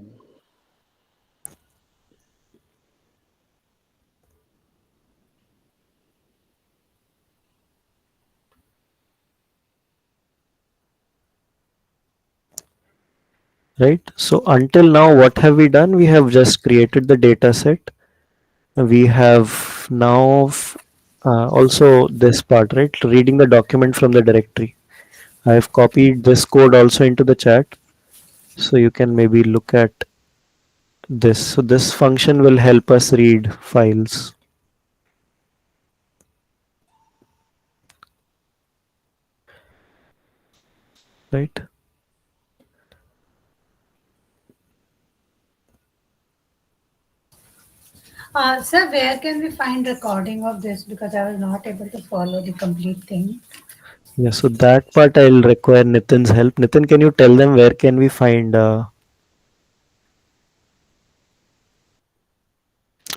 Right. So until now, what have we done? We have just created the data set. We have now also this part, right? Reading the document from the directory. I have copied this code also into the chat. So you can maybe look at this. So this function will help us read files, right?
Sir, where can we find recording of this? Because I was not able to follow the complete thing.
Yeah, so that part I'll require Nitin's help. Nitin, can you tell them where can we find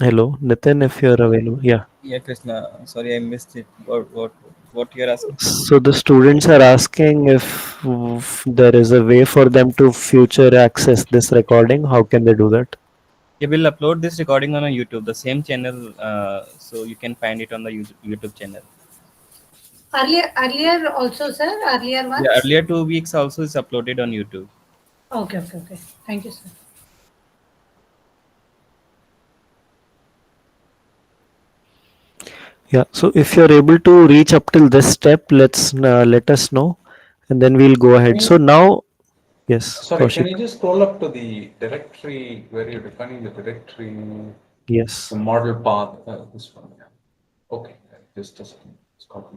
hello, Nitin, if you're available. Yeah.
Yeah, Krishna. Sorry, I missed it. What? what you're asking?
So the students are asking if there is a way for them to future access this recording. How can they do that?
You will upload this recording on a YouTube, the same channel, so you can find it on the YouTube channel.
Earlier also, sir. Earlier
Yeah,
ones.
earlier 2 weeks also is uploaded on YouTube.
Okay, okay, okay. Thank you, sir.
Yeah. So if you're able to reach up till this step, let us know, and then we'll go ahead. So now, yes,
Sorry, can
Kaushik.
you just scroll up to the directory where you're defining the directory, the
Yes.
model path, this one. Yeah. Okay, just a second. It's copy.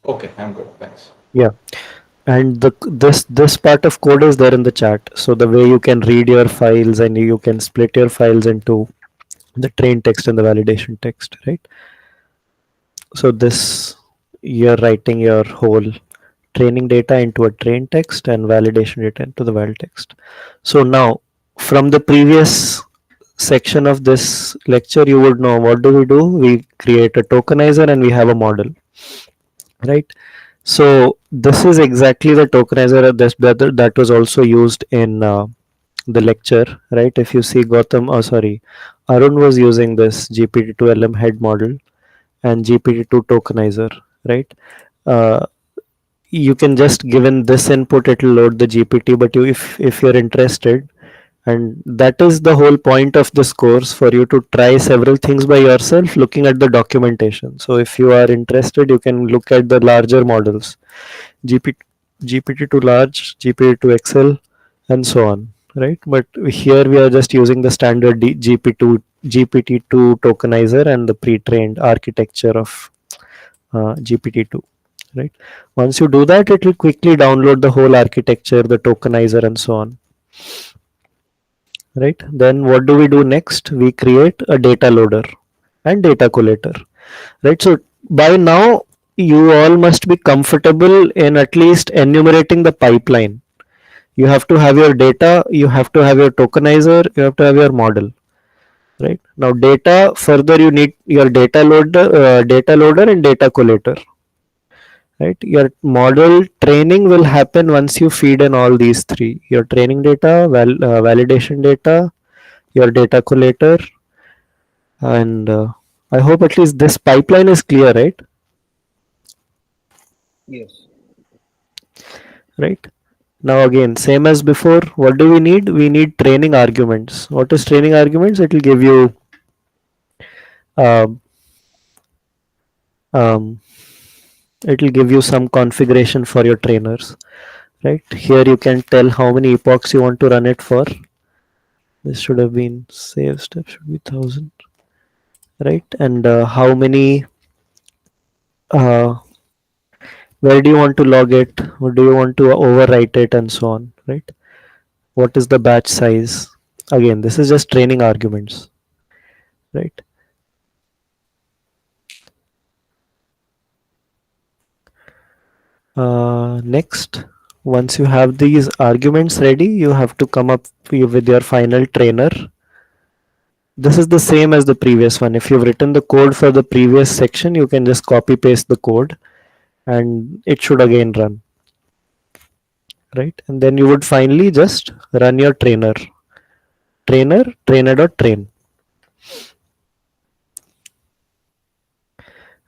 Okay, I'm good. Thanks.
Yeah. And this part of code is there in the chat. So the way you can read your files and you can split your files into the train text and the validation text, right? So this, you're writing your whole training data into a train text and validation data into the val text. So now from the previous section of this lecture, you would know what do. We create a tokenizer and we have a model, right? So this is exactly the tokenizer that was also used in the lecture, right? If you see Gautam, oh sorry, Arun was using this GPT-2 LM head model and GPT-2 tokenizer, right? Uh, you can just given this input, it will load the GPT, but if you're interested, and that is the whole point of this course, for you to try several things by yourself looking at the documentation. So if you are interested, you can look at the larger models, GPT, GPT-2 large, GPT-2 XL, and so on, right? But here we are just using the standard GPT-2 tokenizer and the pre-trained architecture of GPT-2, right? Once you do that, it will quickly download the whole architecture, the tokenizer, and so on, right? Then what do we do next? We create a data loader and data collator, right? So by now you all must be comfortable in at least enumerating the pipeline. You have to have your data, you have to have your tokenizer, you have to have your model, right? Now data, further you need your data loader and data collator, right? Your model training will happen once you feed in all these three: your training data, validation data, your data collator, and I hope at least this pipeline is clear, right?
Yes.
Right. Now again, same as before, what do we need? We need training arguments. What is training arguments? It will give you uh, um, it will give you some configuration for your trainers, right? Here you can tell how many epochs you want to run it for. This should have been save step should be 1000, right? And how many uh, where do you want to log it, or do you want to overwrite it, and so on, right? What is the batch size? Again, this is just training arguments, right? Next, once you have these arguments ready, you have to come up with your final trainer. This is the same as the previous one. If you've written the code for the previous section, you can just copy paste the code and it should again run, right? And then you would finally just run your trainer.train,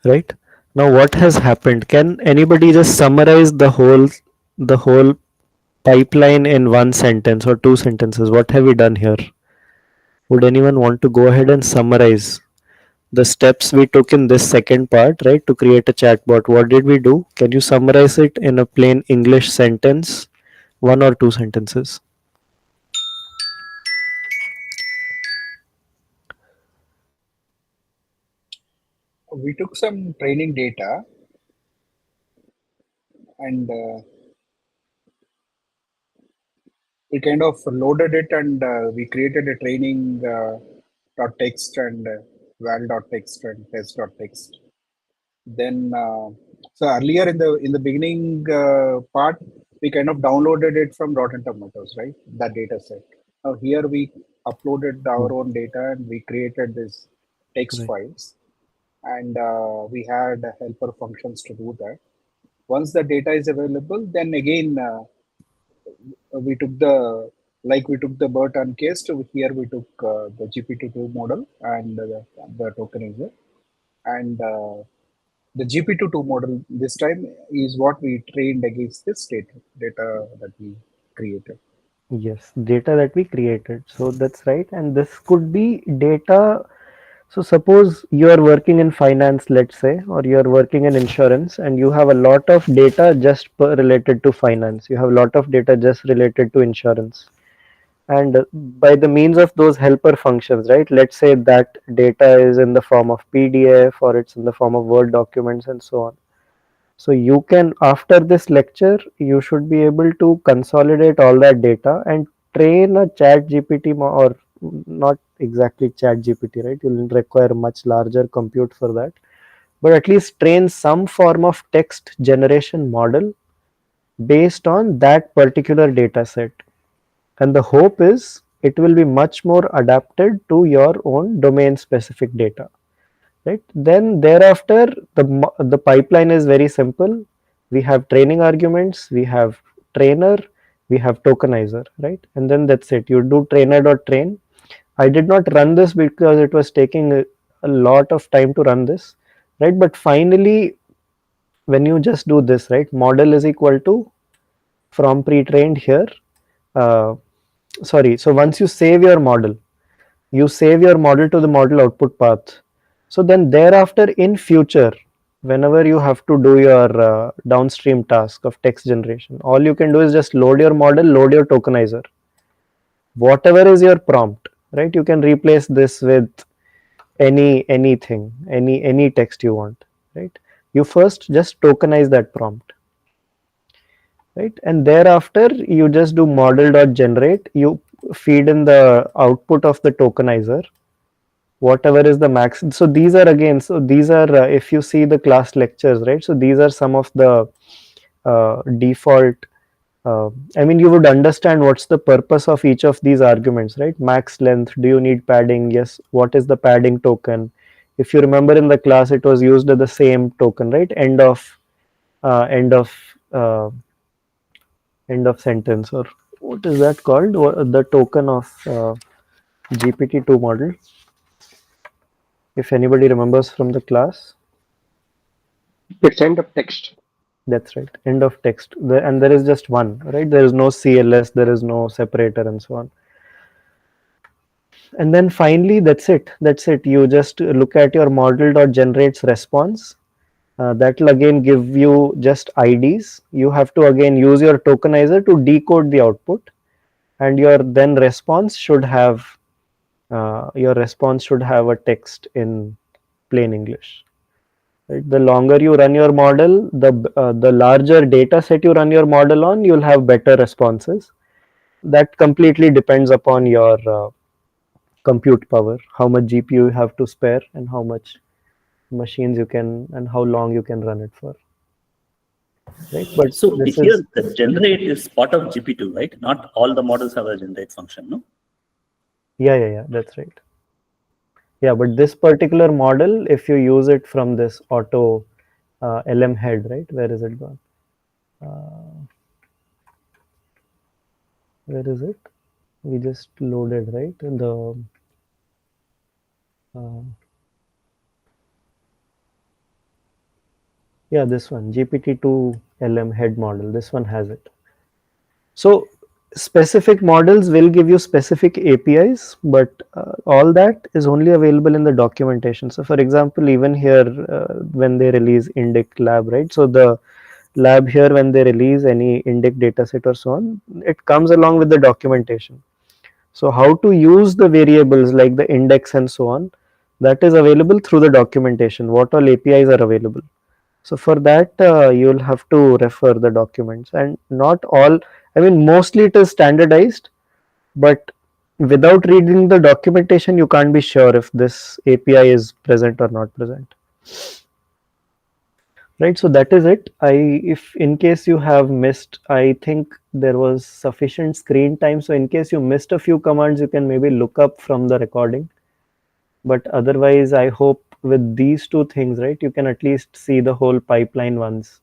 right? Now what has happened? Can anybody just summarize the whole pipeline in one sentence or two sentences? What have we done here? Would anyone want to go ahead and summarize the steps we took in this second part, right, to create a chatbot? What did we do? Can you summarize it in a plain English sentence, one or two sentences?
We took some training data and we kind of loaded it, and we created a training dot text and val dot text and test dot text. Then so earlier in the beginning part, we kind of downloaded it from Rotten Tomatoes, right? That data set. Now here we uploaded our own data and we created this text
Right.
files, and we had helper functions to do that. Once the data is available, then again we took the Burton case. To here we took the GPT-2 model and the tokenizer, and the GPT-2 model this time is what we trained against this data that we created.
Yes, data that we created. So that's right. And this could be data. So suppose you are working in finance, let's say, or you are working in insurance, and you have a lot of data just related to finance. You have a lot of data just related to insurance. And by the means of those helper functions, right? Let's say that data is in the form of PDF or it's in the form of Word documents and so on. So you can, after this lecture, you should be able to consolidate all that data and train a chat GPT or not exactly chat GPT, right? You'll require much larger compute for that, but at least train some form of text generation model based on that particular data set. And the hope is it will be much more adapted to your own domain specific data, right? Then thereafter the pipeline is very simple. We have training arguments, we have trainer, we have tokenizer, right? And then that's it. You do trainer.train. I did not run this because it was taking a lot of time to run this, right? But finally, when you just do this, right, model is equal to from pre-trained here, uh, sorry, so once you save your model, you save your model to the model output path. So then thereafter in future, whenever you have to do your downstream task of text generation, all you can do is just load your model, load your tokenizer, whatever is your prompt, right? You can replace this with anything, any text you want, right? You first just tokenize that prompt, right? And thereafter you just do model.generate, you feed in the output of the tokenizer, whatever is the max. So these are again, so these are if you see the class lectures, right? So these are some of the default I mean, you would understand what's the purpose of each of these arguments, right? Max length, do you need padding? Yes. What is the padding token? If you remember in the class, it was used as the same token, right? Uh, end of uh, end of sentence, or what is that called? The token of GPT-2 model. If anybody remembers from the class,
It's end of text.
that's right. End of text. And there is just one, right? There is no CLS, there is no separator, and so on. And then finally, that's it. You just look at your model.generates response. That will again give you just IDs. You have to again use your tokenizer to decode the output, and your then response should have a text in plain English. Right? The longer you run your model, the larger data set you run your model on, you'll have better responses. That completely depends upon your compute power, how much GPU you have to spare, and how much machines you can, and how long you can run it for. Right? But
So
this
here
is,
the generate is part of GP2, right? Not all the models have a generate function, no?
yeah, that's right. Yeah, but this particular model, if you use it from this auto LM head, right? Where is it gone? Where is it? We just loaded, right? In the yeah, this one, GPT-2 LM head model. This one has it. So specific models will give you specific APIs, but all that is only available in the documentation. So for example, even here when they release Indic lab, right? So the lab here, when they release any Indic dataset or so on, it comes along with the documentation. So how to use the variables like the index and so on, that is available through the documentation, what all APIs are available. So for that, you'll have to refer the documents, and not all. I mean, mostly it is standardized, but without reading the documentation, you can't be sure if this API is present or not present. Right, so that is it. If in case you have missed, I think there was sufficient screen time. So in case you missed a few commands, you can maybe look up from the recording. But otherwise, I hope with these two things, right, you can at least see the whole pipeline once,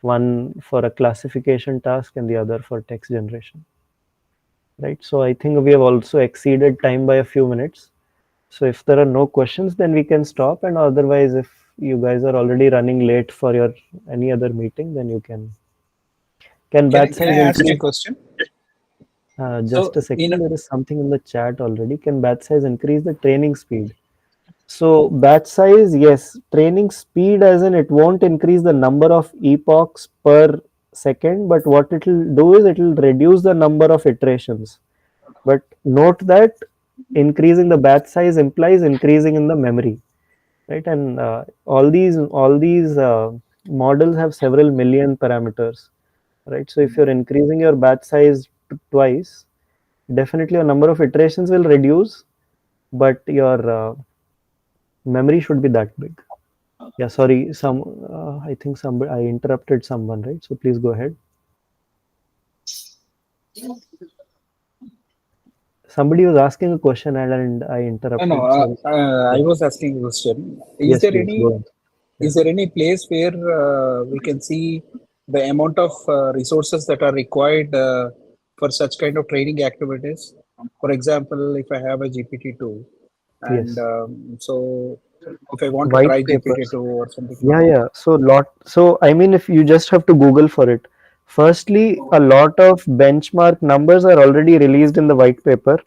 one for a classification task and the other for text generation. Right, so I think we have also exceeded time by a few minutes. So if there are no questions, then we can stop. And otherwise, if you guys are already running late for your any other meeting, then you can batch
Can I
size
ask a
increase.
question?
Just
So
a second, there is something in the chat already. Can batch size increase the training speed? So batch size, yes, training speed as in it won't increase the number of epochs per second, but what it will do is it will reduce the number of iterations. But note that increasing the batch size implies increasing in the memory, right? And all these models have several million parameters, right? So if you're increasing your batch size twice, definitely your number of iterations will reduce, but your memory should be that big. Yeah, sorry, I think somebody I interrupted someone, right? So please go ahead. Somebody was asking a question and I
no,
interrupted. Sorry.
I
Yeah.
was asking a question.
Yes, please go on. Yeah.
Is there any place where we can see the amount of resources that are required for such kind of training activities? For example, if I have a GPT-2, and
Yes.
so if I want to
White
try
papers.
GPT-2 or something like
Yeah,
that.
yeah. So I mean, if you just have to Google for it. Firstly, a lot of benchmark numbers are already released in the white paper.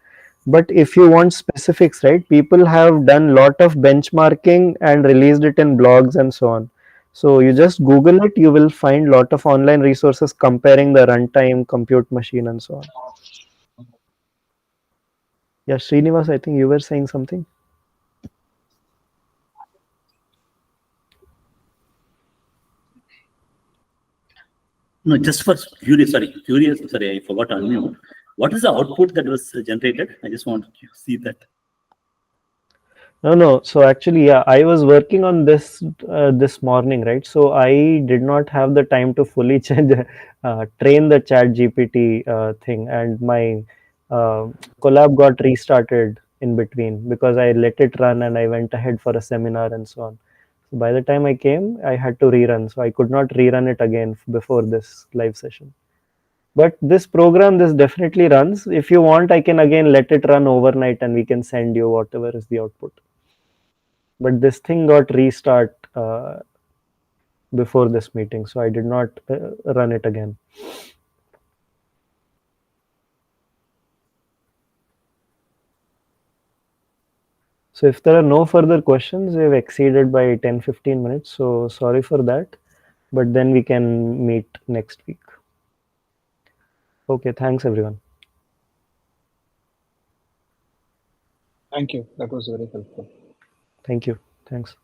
But if you want specifics, right, people have done lot of benchmarking and released it in blogs and so on. So you just Google it, you will find lot of online resources comparing the runtime, compute machine, and so on. Yeah, Srinivas, I think you were saying something.
No, just for curious, sorry, I forgot to unmute. What is the output that was generated? I just want to see that.
No, no. So actually, yeah, I was working on this morning, right? So I did not have the time to fully change, train the Chat GPT thing, and my uh, collab got restarted in between because I let it run and I went ahead for a seminar and so on. So by the time I came, I had to rerun, so I could not rerun it again before this live session. But this program, this definitely runs. If you want, I can again let it run overnight and we can send you whatever is the output. But this thing got restart before this meeting, so I did not run it again. So if there are no further questions, we've exceeded by 10-15 minutes, so sorry for that, but then we can meet next week. Okay, thanks everyone.
Thank you. That was very helpful.
Thank you. Thanks.